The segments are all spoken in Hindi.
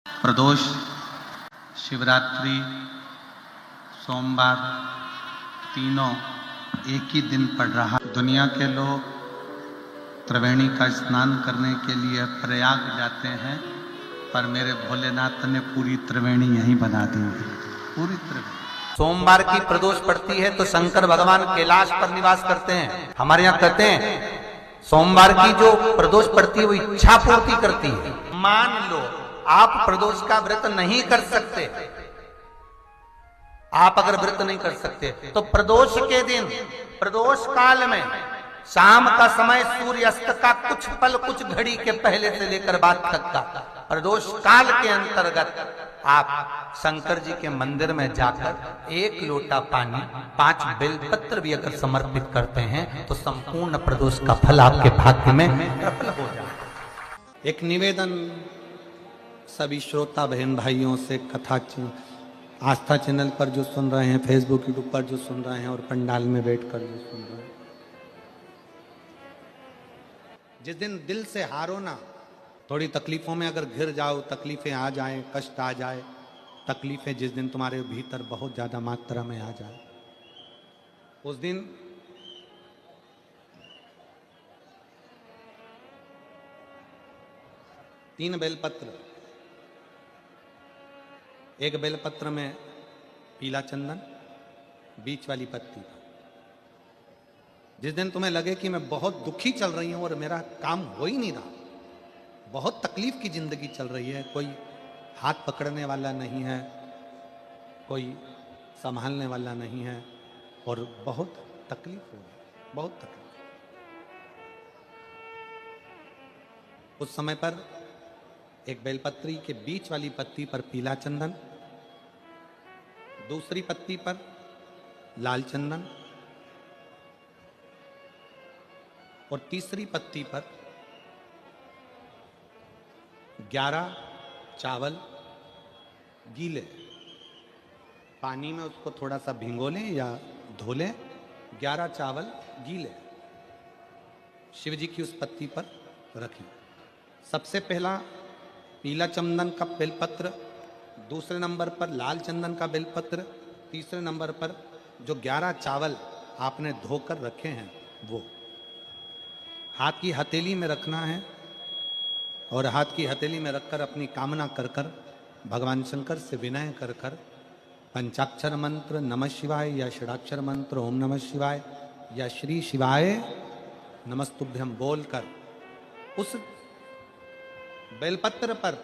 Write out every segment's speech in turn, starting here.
प्रदोष, शिवरात्रि, सोमवार तीनों एक ही दिन पड़ रहा। दुनिया के लोग त्रिवेणी का स्नान करने के लिए प्रयाग जाते हैं, पर मेरे भोलेनाथ ने पूरी त्रिवेणी यहीं बना दी है, पूरी त्रिवेणी। सोमवार की प्रदोष पड़ती है तो शंकर भगवान कैलाश पर निवास करते हैं। हमारे यहाँ कहते हैं सोमवार की जो प्रदोष पड़ती है वो इच्छा पूर्ति करती है। मान लो आप प्रदोष का व्रत नहीं कर सकते, आप अगर व्रत नहीं कर सकते तो प्रदोष के दिन, प्रदोष काल में शाम का समय सूर्यास्त का कुछ पल, कुछ घड़ी के पहले से लेकर बाद तक का प्रदोष काल के अंतर्गत आप शंकर जी के मंदिर में जाकर 1 लोटा पानी, 5 बेलपत्र भी अगर समर्पित करते हैं तो संपूर्ण प्रदोष का फल आपके भाग्य में प्रबल हो जाए। एक निवेदन सभी श्रोता बहन भाइयों से, कथा आस्था चैनल पर जो सुन रहे हैं, फेसबुक यूट्यूब पर जो सुन रहे हैं और पंडाल में बैठकर जो सुन रहे हैं, जिस दिन दिल से हारो ना, थोड़ी तकलीफों में अगर घिर जाओ, तकलीफें आ जाए, कष्ट आ जाए, तकलीफें जिस दिन तुम्हारे भीतर बहुत ज्यादा मात्रा में आ जाए, उस दिन तीन बेलपत्र, एक बेलपत्र में पीला चंदन, बीच वाली पत्ती। जिस दिन तुम्हें लगे कि मैं बहुत दुखी चल रही हूं और मेरा काम हो ही नहीं रहा, बहुत तकलीफ की जिंदगी चल रही है, कोई हाथ पकड़ने वाला नहीं है, कोई संभालने वाला नहीं है और बहुत तकलीफ हो रही, बहुत तकलीफ। उस समय पर एक बेलपत्री के बीच वाली पत्ती पर पीला चंदन, दूसरी पत्ती पर लाल चंदन और तीसरी पत्ती पर 11 चावल गीले, पानी में उसको थोड़ा सा भिगो लें या धो लें, 11 चावल गीले शिव जी की उस पत्ती पर रखें। सबसे पहला पीला चंदन का बेलपत्र, दूसरे नंबर पर लाल चंदन का बेलपत्र, तीसरे नंबर पर जो 11 चावल आपने धोकर रखे हैं वो हाथ की हथेली में रखना है और हाथ की हथेली में रखकर अपनी कामना कर कर भगवान शंकर से विनय कर कर पंचाक्षर मंत्र नमः शिवाय या षडाक्षर मंत्र ओम नमः शिवाय या श्री शिवाय नमस्तुभ्यम बोलकर उस बेलपत्र पर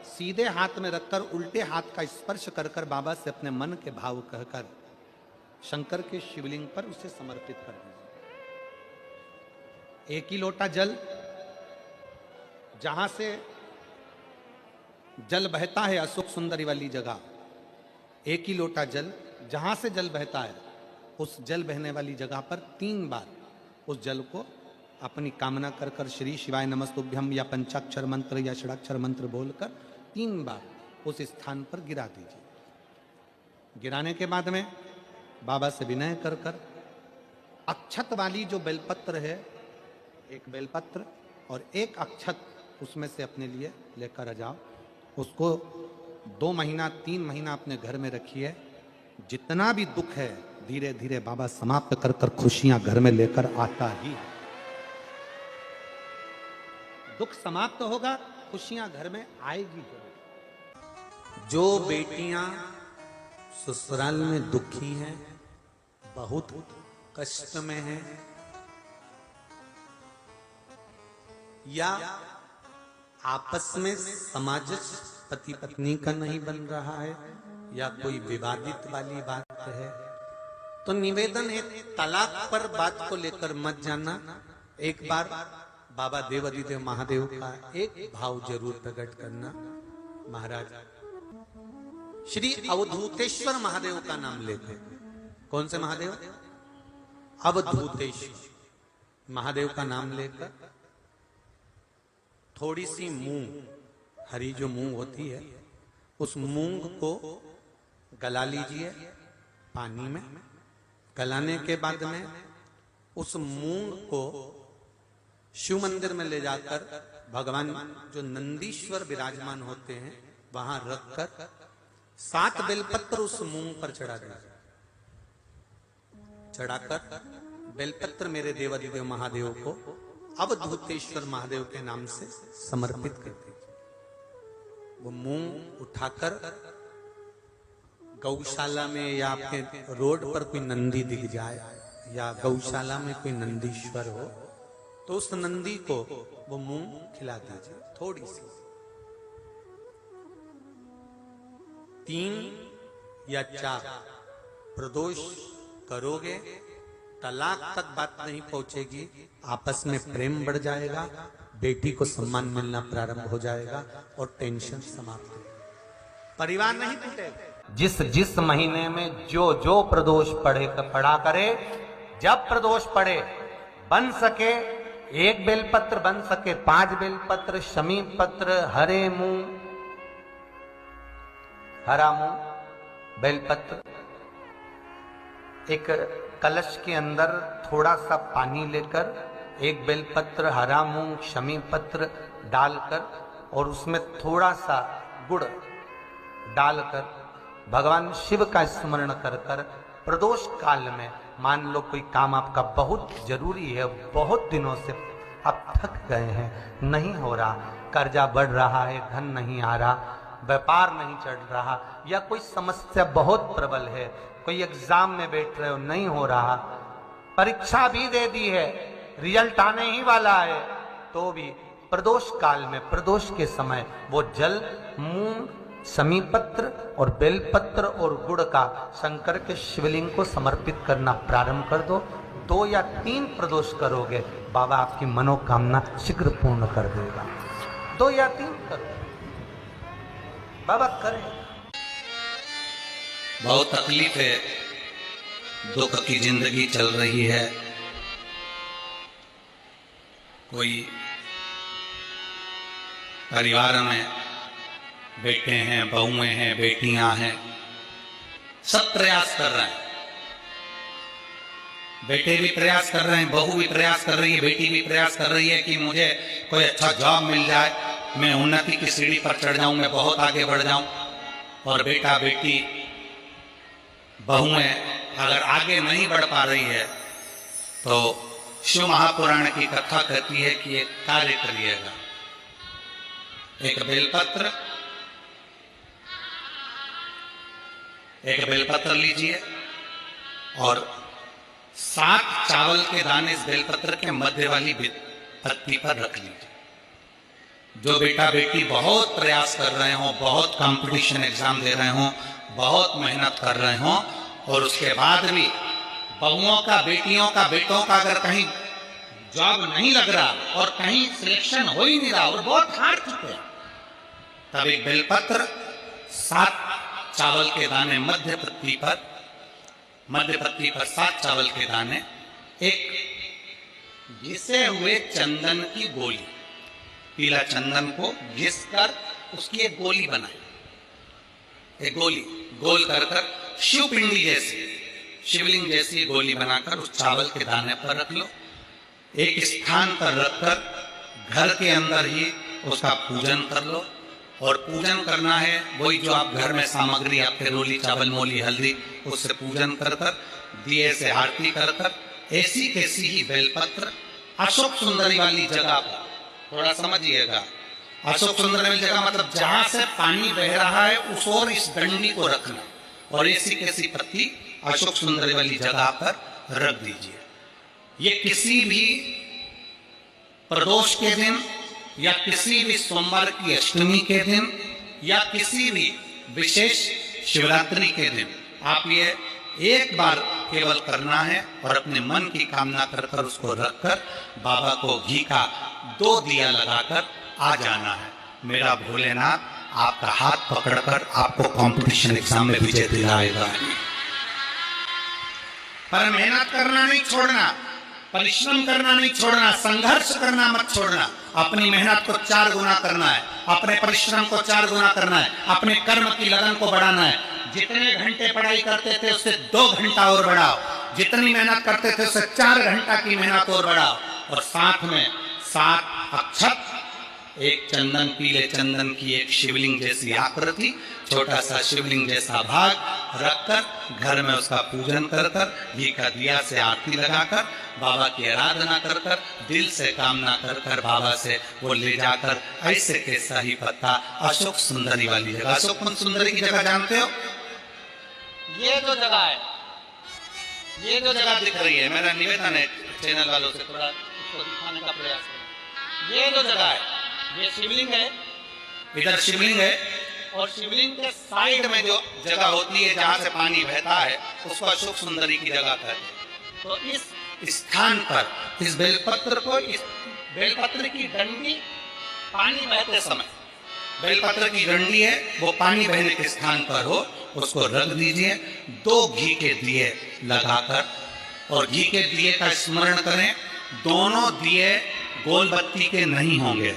सीधे हाथ में रखकर उल्टे हाथ का स्पर्श कर कर बाबा से अपने मन के भाव कहकर शंकर के शिवलिंग पर उसे समर्पित कर दीजिए। 1 ही लोटा जल, जहां से जल बहता है अशोक सुंदरी वाली जगह, 1 ही लोटा जल जहां से जल बहता है उस जल बहने वाली जगह पर 3 बार उस जल को अपनी कामना कर कर श्री शिवाय नमस्तुभ्यम या पंचाक्षर मंत्र या षडाक्षर मंत्र बोलकर 3 बार उस स्थान पर गिरा दीजिए। गिराने के बाद में बाबा से विनय कर कर अक्षत वाली जो बेलपत्र है, एक बेलपत्र और एक अक्षत उसमें से अपने लिए लेकर आ जाओ। उसको 2 महीना 3 महीना अपने घर में रखिए। जितना भी दुख है धीरे धीरे बाबा समाप्त कर कर खुशियां घर में लेकर आता ही है। दुख समाप्त होगा, खुशियां घर में आएगी जरूर। जो बेटियां ससुराल में दुखी हैं, बहुत कष्ट में हैं या आपस में सामंजस्य पति पत्नी का नहीं बन रहा है या कोई विवादित वाली बात है, तो निवेदन है तलाक पर बात को लेकर मत जाना। एक बार बाबा देवाधिदेव महादेव का एक भाव जरूर प्रकट करना। महाराज श्री अवधूतेश्वर महादेव का नाम लेते हैं। कौन से महादेव? अवधूतेश्वर महादेव का नाम लेकर थोड़ी सी मूंग, हरी जो मूंग होती है, उस मूंग को गला लीजिए पानी में। गलाने के बाद में उस मूंग को शिव मंदिर में ले जाकर भगवान जो नंदीश्वर विराजमान होते हैं वहां रखकर 7 बेलपत्र उस मूंग पर चढ़ा दिया। चढ़ाकर बेलपत्र मेरे देवाधिदेव महादेव को अवधूतेश्वर महादेव के नाम से समर्पित कर दीजिए। वो मूंग उठाकर गौशाला में या आपके रोड पर कोई नंदी दिख जाए या गौशाला में कोई नंदीश्वर हो तो उस नंदी को वो मूंग खिला दीजिए थोड़ी सी। 3 या 4 प्रदोष करोगे, तलाक तक बात नहीं पहुंचेगी, आपस में प्रेम बढ़ जाएगा, बेटी को सम्मान मिलना प्रारंभ हो जाएगा और टेंशन समाप्त हो, परिवार नहीं टूटेगा। जिस महीने में जो प्रदोष पढ़ा करे, जब प्रदोष पढ़े, बन सके 1 बेलपत्र, बन सके 5 बेलपत्र, शमी पत्र, हरा मूंग बेलपत्र, एक कलश के अंदर थोड़ा सा पानी लेकर 1 बेलपत्र, हरा मूंग, शमी पत्र डालकर और उसमें थोड़ा सा गुड़ डालकर भगवान शिव का स्मरण कर कर प्रदोष काल में, मान लो कोई काम आपका बहुत जरूरी है, बहुत दिनों से आप थक गए हैं, नहीं हो रहा, कर्जा बढ़ रहा है, धन नहीं आ रहा, व्यापार नहीं चढ़ रहा, या कोई समस्या बहुत प्रबल है, कोई एग्जाम में बैठ रहे हो नहीं हो रहा, परीक्षा भी दे दी है, रिजल्ट आने ही वाला है, तो भी प्रदोष काल में, प्रदोष के समय वो जल मूंग, शमी पत्र और बेलपत्र और गुड़ का शंकर के शिवलिंग को समर्पित करना प्रारंभ कर दो। 2 या 3 प्रदोष करोगे, बाबा आपकी मनोकामना शीघ्र पूर्ण कर देगा। 2 या 3 करो, बाबा करें। बहुत तकलीफ है, दुख की जिंदगी चल रही है, कोई परिवार में बेटे हैं, बहुएं हैं, बेटियां हैं, सब प्रयास कर रहे हैं, बेटे भी प्रयास कर रहे हैं, बहू भी प्रयास कर रही है, बेटी भी प्रयास कर रही है कि मुझे कोई अच्छा जॉब मिल जाए, मैं उन्नति की सीढ़ी पर चढ़ जाऊं, मैं बहुत आगे बढ़ जाऊं। और बेटा बेटी बहुएं अगर आगे नहीं बढ़ पा रही है तो शिव महापुराण की कथा कहती है कि एक कार्य करिएगा, एक बेलपत्र लीजिए और 7 चावल के दाने इस बेलपत्र के मध्य वाली पत्ती पर रख लीजिए। जो बेटा बेटी बहुत प्रयास कर रहे हो, बहुत कंपटीशन एग्जाम दे रहे हो, बहुत मेहनत कर रहे हो और उसके बाद भी बहुओं का, बेटियों का, बेटों का अगर कहीं जॉब नहीं लग रहा और कहीं सिलेक्शन हो ही नहीं रहा और बहुत हार चुके हैं, तब एक बेलपत्र 7 चावल के दाने मध्य पत्ती पर 7 चावल के दाने, एक घिसे हुए चंदन की गोली, पीला चंदन को घिस कर उसकी एक गोली बनाए, एक गोली गोल कर शिवपिंडी जैसी, शिवलिंग जैसी गोली बनाकर उस चावल के दाने पर रख लो। एक स्थान पर रखकर घर के अंदर ही उसका पूजन कर लो। और पूजन करना है वही जो आप घर में सामग्री, आपके रोली, चावल, मोली, हल्दी, उससे पूजन कर कर, दिए से आरती कर कर, ऐसी कैसी ही बेलपत्र अशोक सुंदरी वाली जगह पर, थोड़ा समझिएगा, अशोक सुंदरी वाली जगह मतलब जहां से पानी बह रहा है उस ओर इस डंडी को रखना और ऐसी कैसी पत्ती अशोक सुंदरी वाली जगह पर रख दीजिए। ये किसी भी प्रदोष के दिन या किसी भी सोमवार की अष्टमी के दिन या किसी भी विशेष शिवरात्रि के दिन आप ये एक बार केवल करना है और अपने मन की कामना कर कर उसको रखकर बाबा को घी का 2 दिया लगाकर आ जाना है। मेरा भोलेनाथ आपका हाथ पकड़कर आपको कंपटीशन एग्जाम में विजय दिलाएगा। पर मेहनत करना नहीं छोड़ना, परिश्रम करना नहीं छोड़ना, संघर्ष करना मत छोड़ना। अपनी मेहनत को 4 गुना करना है, अपने परिश्रम को 4 गुना करना है, अपने कर्म की लगन को बढ़ाना है। जितने घंटे पढ़ाई करते थे उससे 2 घंटा और बढ़ाओ, जितनी मेहनत करते थे उससे 4 घंटा की मेहनत और बढ़ाओ। और साथ में 7 अक्षत एक चंदन, पीले चंदन की एक शिवलिंग जैसी आकृति, छोटा सा शिवलिंग जैसा भाग रखकर घर में उसका पूजन कर कर, घी का दिया से आरती लगाकर, बाबा की आराधना कर कर, दिल से कामना कर कर बाबा से वो ले जाकर ऐसे के सही पत्ता अशोक सुंदरी वाली जगह, अशोक सुंदरी की जगह जानते हो? ये जो जगह है, ये जो जगह दिख रही है, मेरा निवेदन है चैनल वालों से थोड़ा इसको दिखाने का प्रयास करें। ये जो जगह है, ये शिवलिंग है, इधर शिवलिंग है, और शिवलिंग के साइड में जो जगह होती है जहां से पानी बहता है उसको अशोक सुंदरी की जगह कहते हैं। तो इस स्थान पर इस बेलपत्र को, इस बेलपत्र की डंडी पानी बहते समय, बेलपत्र की डंडी है वो पानी बहने के स्थान पर हो, उसको रख दीजिए। 2 घी के दिए लगाकर, और घी के दिए का स्मरण करें। दोनों दिए गोल बत्ती के नहीं होंगे,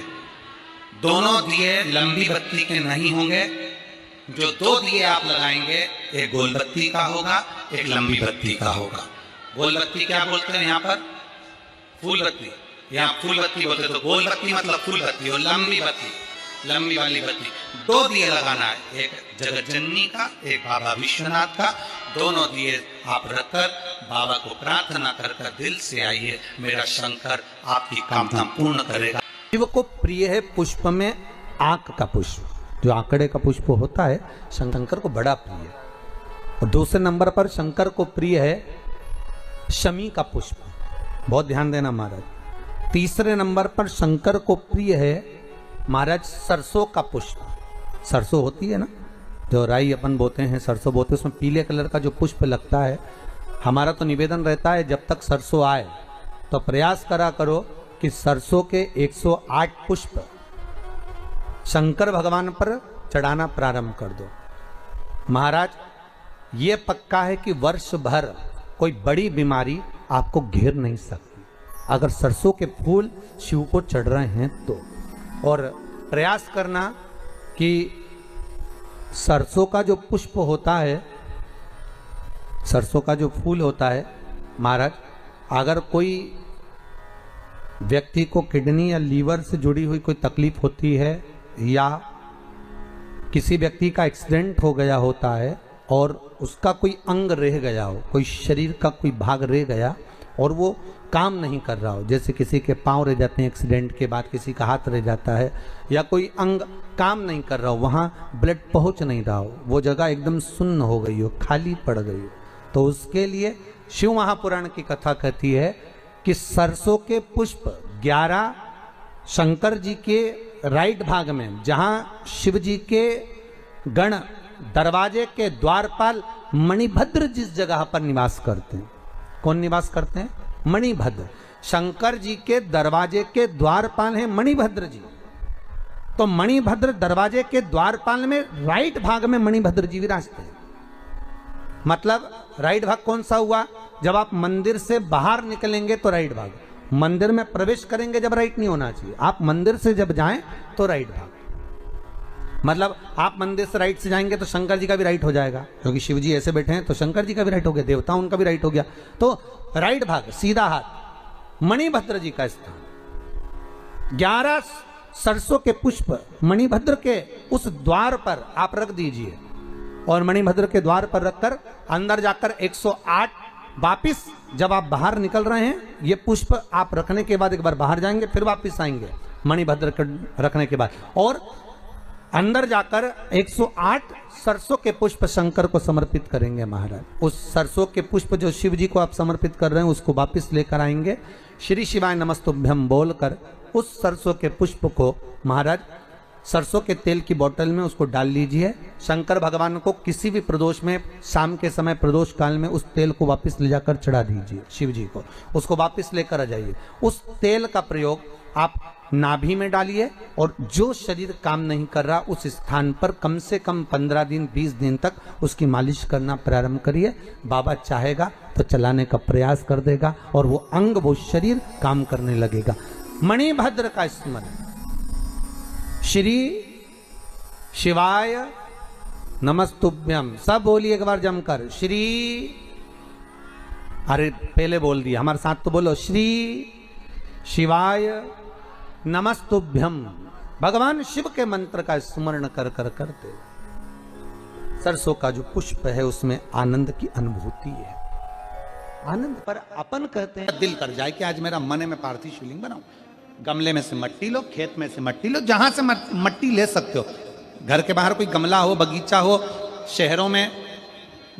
दोनों दिए लंबी बत्ती के नहीं होंगे। जो 2 दिए आप लगाएंगे, एक गोल बत्ती का होगा, एक लंबी बत्ती का होगा। गोल बत्ती क्या बोलते हैं यहाँ पर? फूल बत्ती। यहाँ फूल बत्ती बोलते, तो गोल बत्ती मतलब फूल बत्ती, और लंबी बत्ती, लंबी वाली बत्ती। 2 दिए लगाना है, एक जगत जननी का, एक बाबा विश्वनाथ का। दोनों दिए आप रखकर बाबा को प्रार्थना कर कर दिल से आइए, मेरा शंकर आपकी कामना पूर्ण करेगा। शिव को प्रिय है पुष्प में आंक का पुष्प, जो आंकड़े का पुष्प होता है शंकर को बड़ा प्रिय है। और दूसरे नंबर पर शंकर को प्रिय है शमी का पुष्प, बहुत ध्यान देना महाराज। तीसरे नंबर पर शंकर को प्रिय है महाराज सरसों का पुष्प। सरसों होती है ना, जो राई अपन बोते हैं, सरसों बोते हैं, उसमें पीले कलर का जो पुष्प लगता है। हमारा तो निवेदन रहता है जब तक सरसों आए तो प्रयास करा करो कि सरसों के 108 पुष्प शंकर भगवान पर चढ़ाना प्रारंभ कर दो। महाराज ये पक्का है कि वर्ष भर कोई बड़ी बीमारी आपको घेर नहीं सकती अगर सरसों के फूल शिव को चढ़ रहे हैं तो। और प्रयास करना कि सरसों का जो पुष्प होता है, सरसों का जो फूल होता है महाराज, अगर कोई व्यक्ति को किडनी या लीवर से जुड़ी हुई कोई तकलीफ होती है, या किसी व्यक्ति का एक्सीडेंट हो गया होता है और उसका कोई अंग रह गया हो, कोई शरीर का कोई भाग रह गया और वो काम नहीं कर रहा हो, जैसे किसी के पांव रह जाते हैं एक्सीडेंट के बाद, किसी का हाथ रह जाता है, या कोई अंग काम नहीं कर रहा हो, वहाँ ब्लड पहुँच नहीं रहा हो, वो जगह एकदम सुन्न हो गई हो, खाली पड़ गई हो, तो उसके लिए शिव महापुराण की कथा कहती है कि सरसों के पुष्प 11 शंकर जी के राइट भाग में, जहाँ शिव जी के गण दरवाजे के द्वारपाल मणिभद्र जिस जगह पर निवास करते हैं, कौन निवास करते हैं? मणिभद्र। शंकर जी के दरवाजे के द्वारपाल हैं मणिभद्र जी। तो मणिभद्र दरवाजे के द्वारपाल में राइट भाग में मणिभद्र जी विराजते हैं। मतलब राइट भाग कौन सा हुआ? जब आप मंदिर से बाहर निकलेंगे तो राइट भाग, मंदिर में प्रवेश करेंगे जब राइट नहीं होना चाहिए, आप मंदिर से जब जाएं तो राइट भाग। मतलब आप मंदिर से राइट से जाएंगे तो शंकर जी का भी राइट हो जाएगा, क्योंकि शिव जी ऐसे बैठे हैं तो शंकर जी का भी राइट हो गया, देवता उनका भी राइट हो गया, तो राइट भाग सीधा हाथ मणिभद्र जी का स्थान। 11 सरसों के पुष्प मणिभद्र के उस द्वार पर आप रख दीजिए, और मणिभद्र के द्वार पर रखकर अंदर जाकर 108 वापिस जब आप बाहर निकल रहे हैं, ये पुष्प आप रखने के बाद एक बार बाहर जाएंगे, फिर वापिस आएंगे मणिभद्र रखने के बाद, और अंदर जाकर 108 सरसों के पुष्प शंकर को समर्पित करेंगे महाराज। उस सरसों के पुष्प जो शिव जी को आप समर्पित कर रहे हैं उसको वापिस लेकर आएंगे, श्री शिवाय नमस्तुभ्यम बोलकर उस सरसों के पुष्प को महाराज सरसों के तेल की बोतल में उसको डाल लीजिए। शंकर भगवान को किसी भी प्रदोष में, शाम के समय प्रदोष काल में उस तेल को वापस ले जाकर चढ़ा दीजिए शिव जी को, उसको वापस लेकर आ जाइए। उस तेल का प्रयोग आप नाभि में डालिए, और जो शरीर काम नहीं कर रहा उस स्थान पर कम से कम 15 दिन 20 दिन तक उसकी मालिश करना प्रारंभ करिए। बाबा चाहेगा तो चलाने का प्रयास कर देगा और वो अंग, वो शरीर काम करने लगेगा। मणिभद्र का स्मरण, श्री शिवाय नमस्तुभ्यम, सब बोलिए एक बार जमकर, श्री, अरे पहले बोल दिया, हमारे साथ तो बोलो, श्री शिवाय नमस्तुभ्यम भगवान शिव के मंत्र का स्मरण कर कर करते सरसों का जो पुष्प है उसमें आनंद की अनुभूति है। आनंद पर अपन कहते हैं दिल कर जाए कि आज मेरा मन है मैं पार्थिव शिवलिंग बनाऊं। गमले में से मट्टी लो, खेत में से मट्टी लो, जहां से मट्टी ले सकते हो। घर के बाहर कोई गमला हो, बगीचा हो, शहरों में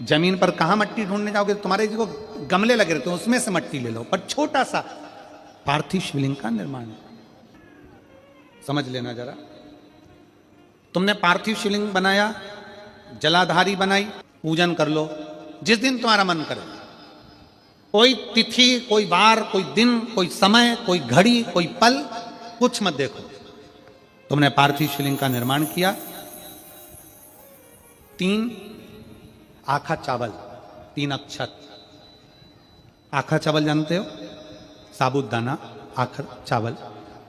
जमीन पर कहां मट्टी ढूंढने जाओगे, तुम्हारे जो गमले लगे रहते हैं उसमें से मट्टी ले लो, पर छोटा सा पार्थिव शिवलिंग का निर्माण समझ लेना जरा। तुमने पार्थिव शिवलिंग बनाया, जलाधारी बनाई, पूजन कर लो जिस दिन तुम्हारा मन करे। कोई तिथि, कोई वार, कोई दिन, कोई समय, कोई घड़ी, कोई पल कुछ मत देखो। तुमने पार्थिव शिवलिंग का निर्माण किया। 3 आखा चावल, 3 अक्षत। आखा चावल जानते हो, साबुदाना, आखर चावल।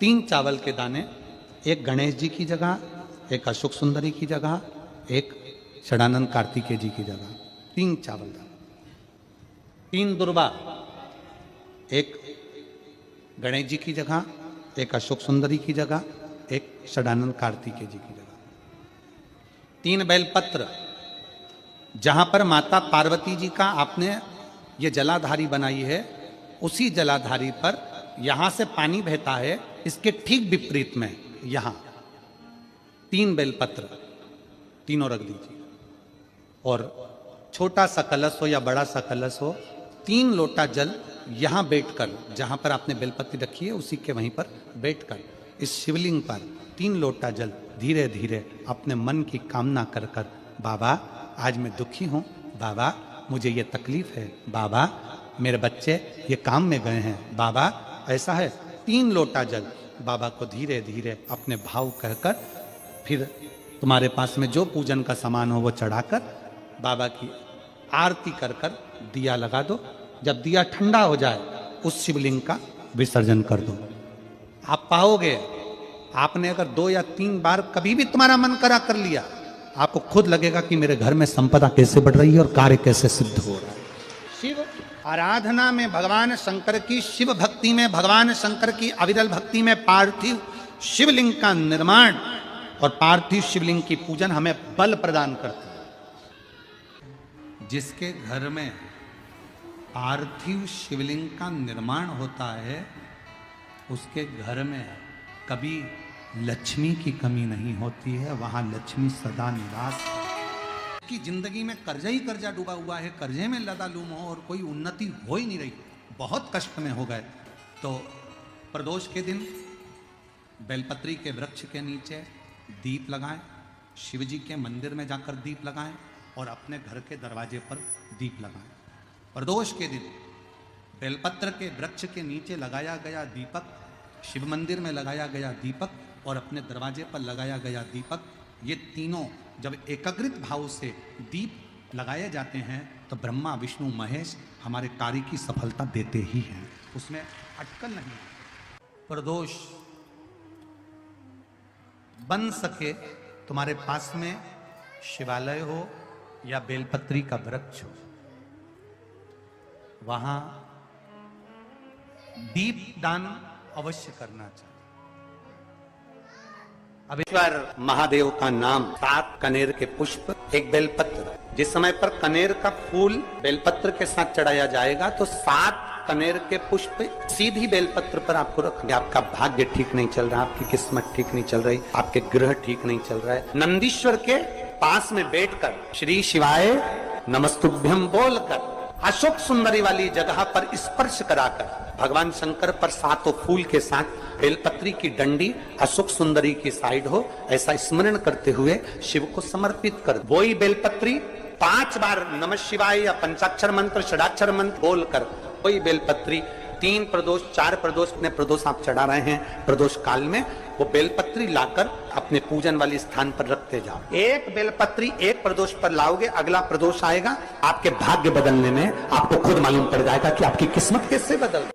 3 चावल के दाने, एक गणेश जी की जगह, एक अशोक सुंदरी की जगह, एक षडानंद कार्तिकेय जी की जगह। 3 चावल दाने। 3 दुर्वा, एक गणेश जी की जगह, एक अशोक सुंदरी की जगह, एक षडानंद कार्तिकेय जी की जगह। 3 बेलपत्र, जहां पर माता पार्वती जी का आपने ये जलाधारी बनाई है, उसी जलाधारी पर यहां से पानी बहता है, इसके ठीक विपरीत में यहां 3 बेलपत्र, तीनों रख दीजिए। और छोटा सा कलश हो या बड़ा सा कलश हो, 3 लोटा जल यहां बैठकर, जहां पर आपने बेलपत्ती रखी है उसी के वहीं पर बैठकर इस शिवलिंग पर 3 लोटा जल धीरे धीरे अपने मन की कामना कर कर, बाबा आज मैं दुखी हूं, बाबा मुझे ये तकलीफ है, बाबा मेरे बच्चे ये काम में गए हैं, बाबा ऐसा है। 3 लोटा जल बाबा को धीरे धीरे अपने भाव कहकर, फिर तुम्हारे पास में जो पूजन का सामान हो वो चढ़ाकर बाबा की आरती कर कर दिया लगा दो। जब दिया ठंडा हो जाए उस शिवलिंग का विसर्जन कर दो। आप पाओगे, आपने अगर 2 या 3 बार कभी भी तुम्हारा मन करा कर लिया, आपको खुद लगेगा कि मेरे घर में संपदा कैसे बढ़ रही है और कार्य कैसे सिद्ध हो रहा है। शिव आराधना में भगवान शंकर की, शिव भक्ति में भगवान शंकर की अविरल भक्ति में पार्थिव शिवलिंग का निर्माण और पार्थिव शिवलिंग की पूजन हमें बल प्रदान करती है। जिसके घर में पार्थिव शिवलिंग का निर्माण होता है उसके घर में कभी लक्ष्मी की कमी नहीं होती है, वहां लक्ष्मी सदा निवास की। जिंदगी में कर्जा ही कर्जा डूबा हुआ है, कर्जे में लदालूम हो और कोई उन्नति हो ही नहीं रही, बहुत कष्ट में हो गए, तो प्रदोष के दिन बेलपत्री के वृक्ष के नीचे दीप लगाएं, शिव जी के मंदिर में जाकर दीप लगाएं और अपने घर के दरवाजे पर दीप लगाएं। प्रदोष के दिन बेलपत्र के वृक्ष के नीचे लगाया गया दीपक, शिव मंदिर में लगाया गया दीपक और अपने दरवाजे पर लगाया गया दीपक, ये तीनों जब एकाग्रित भाव से दीप लगाए जाते हैं तो ब्रह्मा विष्णु महेश हमारे कार्य की सफलता देते ही हैं, उसमें अटकल नहीं। प्रदोष बन सके तुम्हारे पास में शिवालय हो या बेलपत्री का वृक्ष हो, वहां दीप दान अवश्य करना चाहिए। अभीश्वर महादेव का नाम, 7 कनेर के पुष्प, 1 बेलपत्र। जिस समय पर कनेर का फूल बेलपत्र के साथ चढ़ाया जाएगा तो 7 कनेर के पुष्प सीधी बेलपत्र पर आपको रखना। आपका भाग्य ठीक नहीं चल रहा, आपकी किस्मत ठीक नहीं चल रही, आपके ग्रह ठीक नहीं चल रहा है, नंदीश्वर के पास में बैठकर श्री शिवाय नमस्तुभ्यम बोलकर अशोक सुंदरी वाली जगह पर स्पर्श कराकर भगवान शंकर पर 7 फूल के साथ बेलपत्री की डंडी अशोक सुंदरी की साइड हो, ऐसा स्मरण करते हुए शिव को समर्पित कर वही बेलपत्री 5 बार नमः शिवाय या पंचाक्षर मंत्र, षडाक्षर मंत्र बोलकर वही बेलपत्री 3 प्रदोष 4 प्रदोष, अपने प्रदोष आप चढ़ा रहे हैं, प्रदोष काल में वो बेलपत्री लाकर अपने पूजन वाले स्थान पर रखते जाओ। एक बेलपत्री एक प्रदोष पर लाओगे, अगला प्रदोष आएगा, आपके भाग्य बदलने में आपको खुद मालूम पड़ जाएगा कि आपकी किस्मत कैसे बदल